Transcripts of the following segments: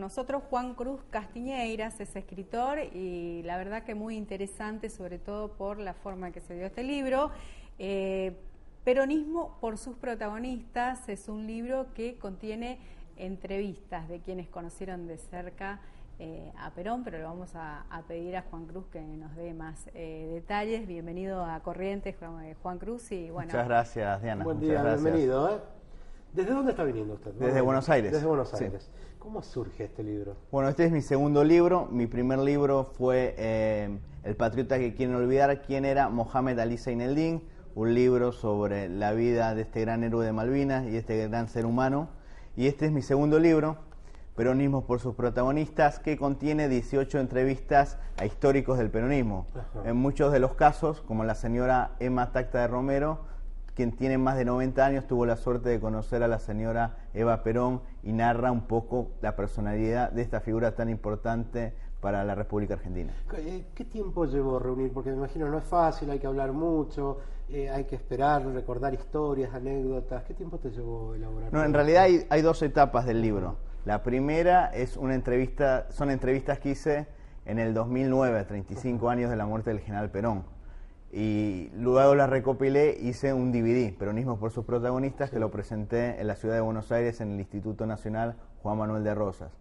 Nosotros, Juan Cruz Castiñeiras es escritor y la verdad que muy interesante, sobre todo por la forma en que se dio este libro. Peronismo por sus protagonistas es un libro que contiene entrevistas de quienes conocieron de cerca a Perón, pero le vamos a pedir a Juan Cruz que nos dé más detalles. Bienvenido a Corrientes, Juan Cruz. Y bueno, muchas gracias, Diana. Buen día, bienvenido. ¿Desde dónde está viniendo usted? Desde Buenos Aires. Desde Buenos Aires. Sí. ¿Cómo surge este libro? Bueno, este es mi segundo libro. Mi primer libro fue El patriota que quieren olvidar, quién era Mohamed Ali Zaineldin, un libro sobre la vida de este gran héroe de Malvinas y este gran ser humano. Y este es mi segundo libro, Peronismo por sus protagonistas, que contiene 18 entrevistas a históricos del peronismo. Ajá. En muchos de los casos, como la señora Emma Tacta de Romero, quien tiene más de 90 años, tuvo la suerte de conocer a la señora Eva Perón y narra un poco la personalidad de esta figura tan importante para la República Argentina. ¿Qué tiempo llevó reunir? Porque me imagino no es fácil, hay que hablar mucho, hay que esperar, recordar historias, anécdotas. ¿Qué tiempo te llevó elaborar? No, en realidad hay dos etapas del libro. La primera es una entrevista, son entrevistas que hice en el 2009, a 35 años de la muerte del general Perón. Y luego las recopilé, hice un DVD, Peronismo por sus protagonistas, que lo presenté en la ciudad de Buenos Aires en el Instituto Nacional Juan Manuel de Rosas.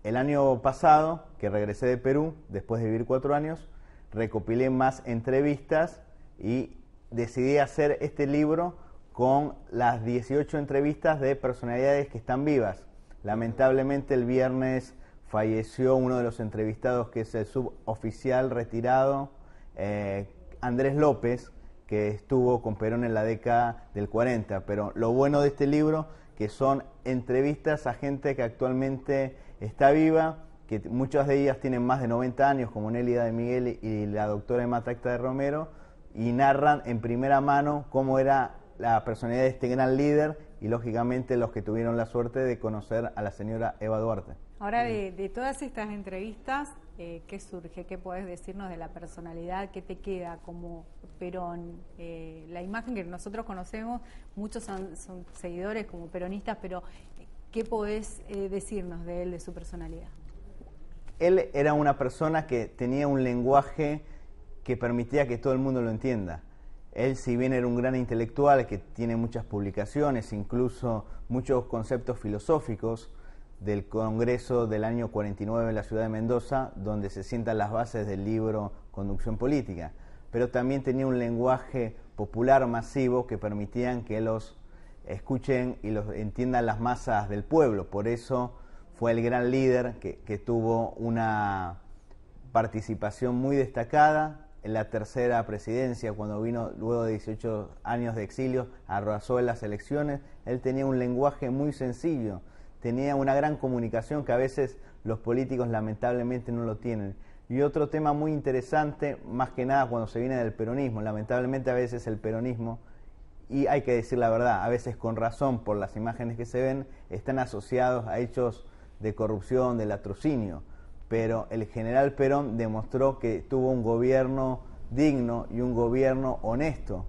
El año pasado, que regresé de Perú, después de vivir 4 años, recopilé más entrevistas y decidí hacer este libro con las 18 entrevistas de personalidades que están vivas. Lamentablemente el viernes falleció uno de los entrevistados, que es el suboficial retirado, Andrés López, que estuvo con Perón en la década del 40, pero lo bueno de este libro que son entrevistas a gente que actualmente está viva, que muchas de ellas tienen más de 90 años, como Nélida de Miguel y la doctora Emma Tacta de Romero, y narran en primera mano cómo era la personalidad de este gran líder y lógicamente los que tuvieron la suerte de conocer a la señora Eva Duarte. Ahora, de todas estas entrevistas, ¿qué surge? ¿Qué podés decirnos de la personalidad? ¿Qué te queda como Perón? La imagen que nosotros conocemos, muchos son seguidores como peronistas, pero ¿qué podés decirnos de él, de su personalidad? Él era una persona que tenía un lenguaje que permitía que todo el mundo lo entienda. Él, si bien era un gran intelectual que tiene muchas publicaciones, incluso muchos conceptos filosóficos, del Congreso del año 49 en la ciudad de Mendoza, donde se sientan las bases del libro Conducción Política, pero también tenía un lenguaje popular masivo que permitían que los escuchen y los entiendan las masas del pueblo. Por eso fue el gran líder que tuvo una participación muy destacada en la tercera presidencia, cuando vino luego de 18 años de exilio, arrasó en las elecciones. Él tenía un lenguaje muy sencillo, tenía una gran comunicación que a veces los políticos lamentablemente no lo tienen. Y otro tema muy interesante, más que nada cuando se viene del peronismo, lamentablemente a veces el peronismo, y hay que decir la verdad, a veces con razón por las imágenes que se ven, están asociados a hechos de corrupción, de latrocinio, pero el general Perón demostró que tuvo un gobierno digno y un gobierno honesto.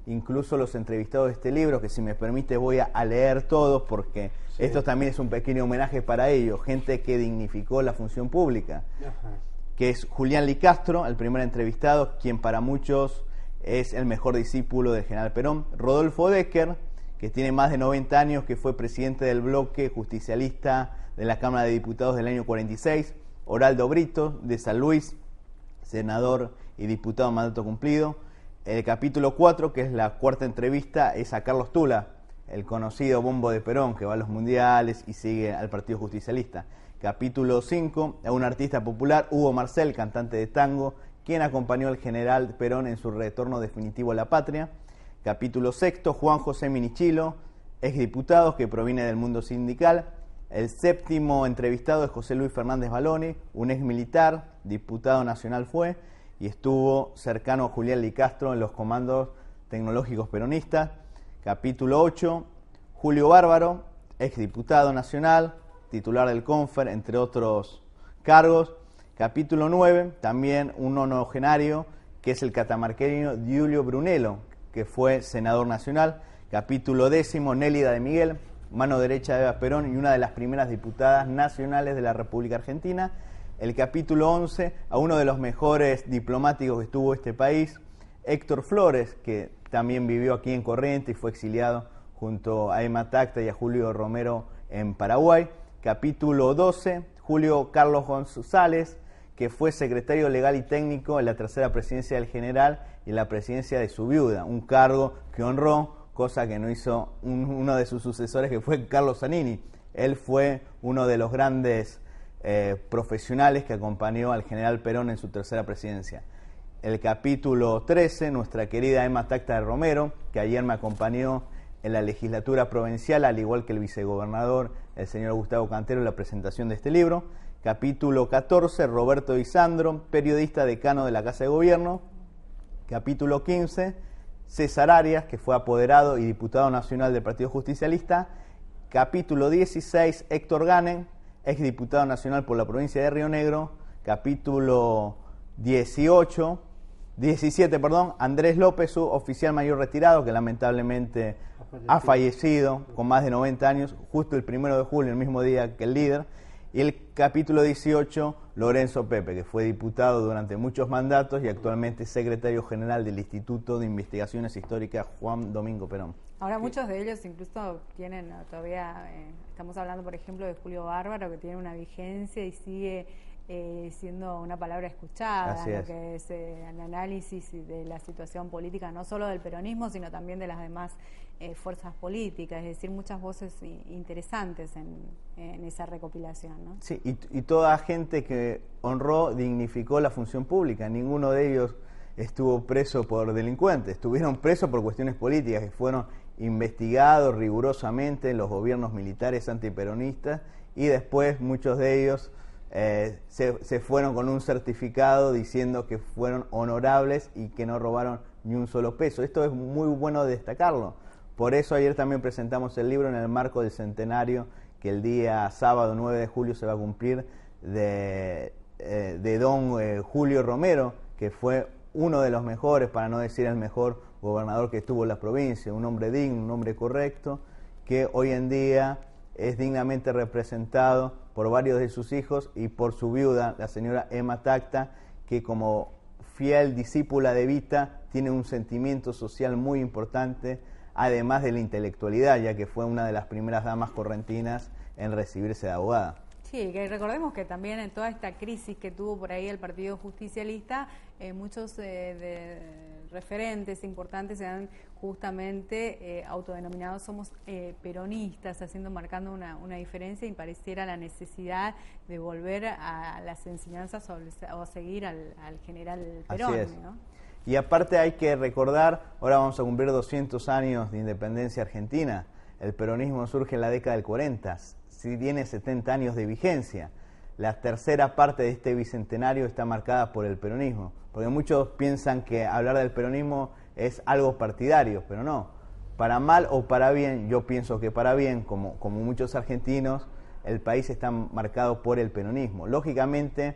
Incluso los entrevistados de este libro, que si me permite voy a leer todos porque sí, esto también es un pequeño homenaje para ellos, gente que dignificó la función pública. Ajá. Que es Julián Licastro, el primer entrevistado, quien para muchos es el mejor discípulo del general Perón. Rodolfo Decker, que tiene más de 90 años, que fue presidente del bloque justicialista de la Cámara de Diputados del año 46. Oraldo Brito, de San Luis, senador y diputado en mandato cumplido. El capítulo 4, que es la cuarta entrevista, es a Carlos Tula, el conocido bombo de Perón, que va a los mundiales y sigue al Partido Justicialista. Capítulo 5, a un artista popular, Hugo Marcel, cantante de tango, quien acompañó al general Perón en su retorno definitivo a la patria. Capítulo 6, Juan José Minichilo, exdiputado que proviene del mundo sindical. El séptimo entrevistado es José Luis Fernández Baloni, un ex militar, diputado nacional fue, y estuvo cercano a Julián Licastro en los comandos tecnológicos peronistas. Capítulo 8, Julio Bárbaro, exdiputado nacional, titular del Confer, entre otros cargos. Capítulo 9, también un nonogenario, que es el catamarqueño Giulio Brunello, que fue senador nacional. Capítulo 10, Nélida de Miguel, mano derecha de Eva Perón y una de las primeras diputadas nacionales de la República Argentina. El capítulo 11, a uno de los mejores diplomáticos que tuvo este país, Héctor Flores, que también vivió aquí en Corrientes y fue exiliado junto a Emma Tacta y a Julio Romero en Paraguay. Capítulo 12, Julio Carlos González, que fue secretario legal y técnico en la tercera presidencia del general y en la presidencia de su viuda, un cargo que honró, cosa que no hizo uno de sus sucesores, que fue Carlos Zanini. Él fue uno de los grandes profesionales que acompañó al general Perón en su tercera presidencia. El capítulo 13, nuestra querida Emma Tacta de Romero, que ayer me acompañó en la legislatura provincial, al igual que el vicegobernador, el señor Gustavo Cantero, en la presentación de este libro. Capítulo 14, Roberto Isandro, periodista decano de la Casa de Gobierno. Capítulo 15, César Arias, que fue apoderado y diputado nacional del Partido Justicialista. Capítulo 16, Héctor Ganen, exdiputado nacional por la provincia de Río Negro. Capítulo 17, Andrés López, su oficial mayor retirado, que lamentablemente ha fallecido con más de 90 años, justo el 1 de julio, el mismo día que el líder. Y el capítulo 18, Lorenzo Pepe, que fue diputado durante muchos mandatos y actualmente secretario general del Instituto de Investigaciones Históricas Juan Domingo Perón. Ahora muchos de ellos incluso tienen todavía, estamos hablando por ejemplo de Julio Bárbaro, que tiene una vigencia y sigue siendo una palabra escuchada, lo que es el análisis de la situación política, no solo del peronismo, sino también de las demás fuerzas políticas, es decir, muchas voces interesantes en esa recopilación, ¿no? Sí, y toda gente que honró, dignificó la función pública, ninguno de ellos estuvo preso por delincuentes, estuvieron presos por cuestiones políticas que fueron investigados rigurosamente en los gobiernos militares antiperonistas y después muchos de ellos se fueron con un certificado diciendo que fueron honorables y que no robaron ni un solo peso. Esto es muy bueno destacarlo. Por eso ayer también presentamos el libro en el marco del centenario que el día sábado 9 de julio se va a cumplir de don Julio Romero, que fue uno de los mejores, para no decir el mejor gobernador que tuvo la provincia, un hombre digno, un hombre correcto, que hoy en día es dignamente representado por varios de sus hijos y por su viuda, la señora Emma Tacta, que como fiel discípula de Evita tiene un sentimiento social muy importante, además de la intelectualidad, ya que fue una de las primeras damas correntinas en recibirse de abogada. Sí, que recordemos que también en toda esta crisis que tuvo por ahí el Partido Justicialista, muchos referentes importantes se han justamente autodenominados somos peronistas, marcando una diferencia, y pareciera la necesidad de volver a las enseñanzas o seguir al general Perón. Así es. ¿No? Y aparte hay que recordar, ahora vamos a cumplir 200 años de independencia argentina. El peronismo surge en la década del 40, si tiene 70 años de vigencia. La tercera parte de este bicentenario está marcada por el peronismo, porque muchos piensan que hablar del peronismo es algo partidario, pero no. Para mal o para bien, yo pienso que para bien, como muchos argentinos, el país está marcado por el peronismo. Lógicamente,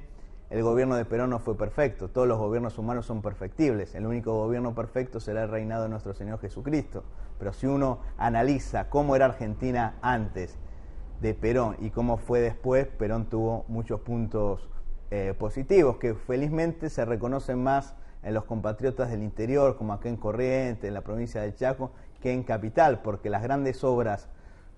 el gobierno de Perón no fue perfecto, todos los gobiernos humanos son perfectibles, el único gobierno perfecto será el reinado de nuestro Señor Jesucristo. Pero si uno analiza cómo era Argentina antes de Perón y cómo fue después, Perón tuvo muchos puntos positivos que felizmente se reconocen más en los compatriotas del interior, como acá en Corrientes, en la provincia del Chaco, que en Capital, porque las grandes obras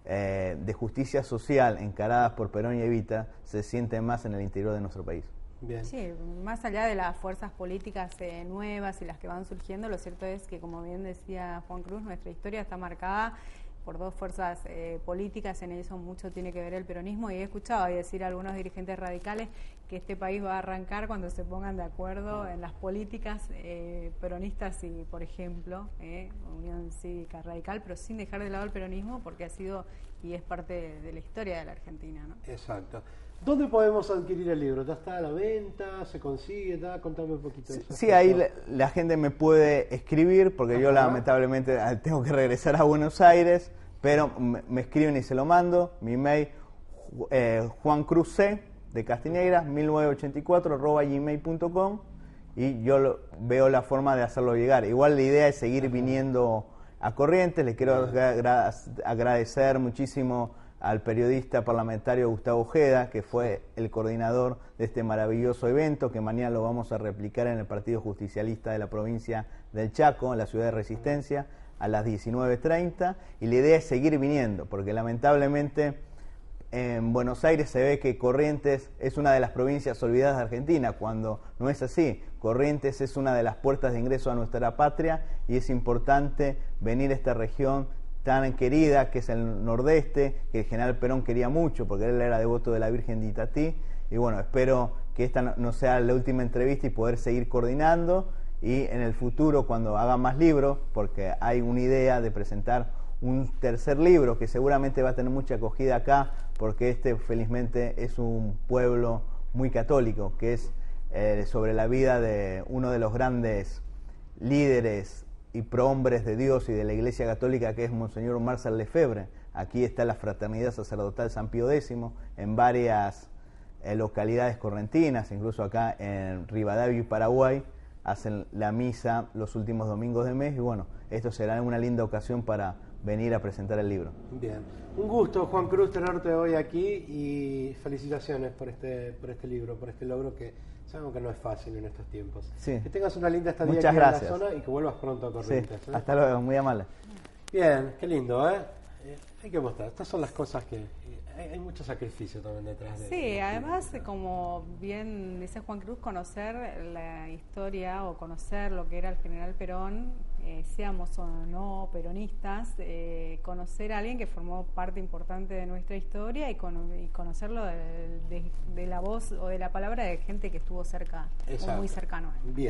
de justicia social encaradas por Perón y Evita se sienten más en el interior de nuestro país. Bien. Sí, más allá de las fuerzas políticas nuevas y las que van surgiendo, lo cierto es que, como bien decía Juan Cruz, nuestra historia está marcada por dos fuerzas políticas, en eso mucho tiene que ver el peronismo, y he escuchado decir a algunos dirigentes radicales que este país va a arrancar cuando se pongan de acuerdo en las políticas peronistas y, por ejemplo, Unión Cívica Radical, pero sin dejar de lado el peronismo, porque ha sido y es parte de la historia de la Argentina, ¿no? Exacto. ¿Dónde podemos adquirir el libro? ¿Ya está a la venta? ¿Se consigue? Contame un poquito de eso. Sí, ahí la gente me puede escribir, porque yo lamentablemente tengo que regresar a Buenos Aires, pero me escriben y se lo mando. Mi mail, Juan Cruz C, de Castiñeiras, 1984 @gmail.com, y yo veo la forma de hacerlo llegar. Igual la idea es seguir viniendo a Corrientes. Le quiero agradecer muchísimo al periodista parlamentario Gustavo Ojeda, que fue el coordinador de este maravilloso evento, que mañana lo vamos a replicar en el Partido Justicialista de la provincia del Chaco, en la ciudad de Resistencia, a las 19:30, y la idea es seguir viniendo, porque lamentablemente en Buenos Aires se ve que Corrientes es una de las provincias olvidadas de Argentina, cuando no es así. Corrientes es una de las puertas de ingreso a nuestra patria y es importante venir a esta región tan querida, que es el Nordeste, que el general Perón quería mucho, porque él era devoto de la Virgen de Itatí. Y bueno, espero que esta no sea la última entrevista y poder seguir coordinando, y en el futuro, cuando haga más libros, porque hay una idea de presentar un tercer libro que seguramente va a tener mucha acogida acá, porque felizmente es un pueblo muy católico, que es sobre la vida de uno de los grandes líderes y prohombres de Dios y de la Iglesia Católica, que es Monseñor Marcel Lefebvre. Aquí está la Fraternidad Sacerdotal San Pío X, en varias localidades correntinas, incluso acá en Rivadavia y Paraguay, hacen la misa los últimos domingos del mes, y bueno, esto será una linda ocasión para venir a presentar el libro. Bien, un gusto, Juan Cruz, tenerte hoy aquí, y felicitaciones por este libro, por este logro que sabemos que no es fácil en estos tiempos. Sí. Que tengas una linda estadía Muchas aquí gracias. en la zona y que vuelvas pronto a Corrientes. Sí, hasta luego, muy amable. Bien, qué lindo, ¿eh? Hay que mostrar, estas son las cosas que... hay mucho sacrificio también detrás de... Sí, además, como bien dice Juan Cruz, conocer la historia o conocer lo que era el general Perón, seamos o no peronistas, conocer a alguien que formó parte importante de nuestra historia y conocerlo de la voz o de la palabra de gente que estuvo cerca, o muy cercano. Bien.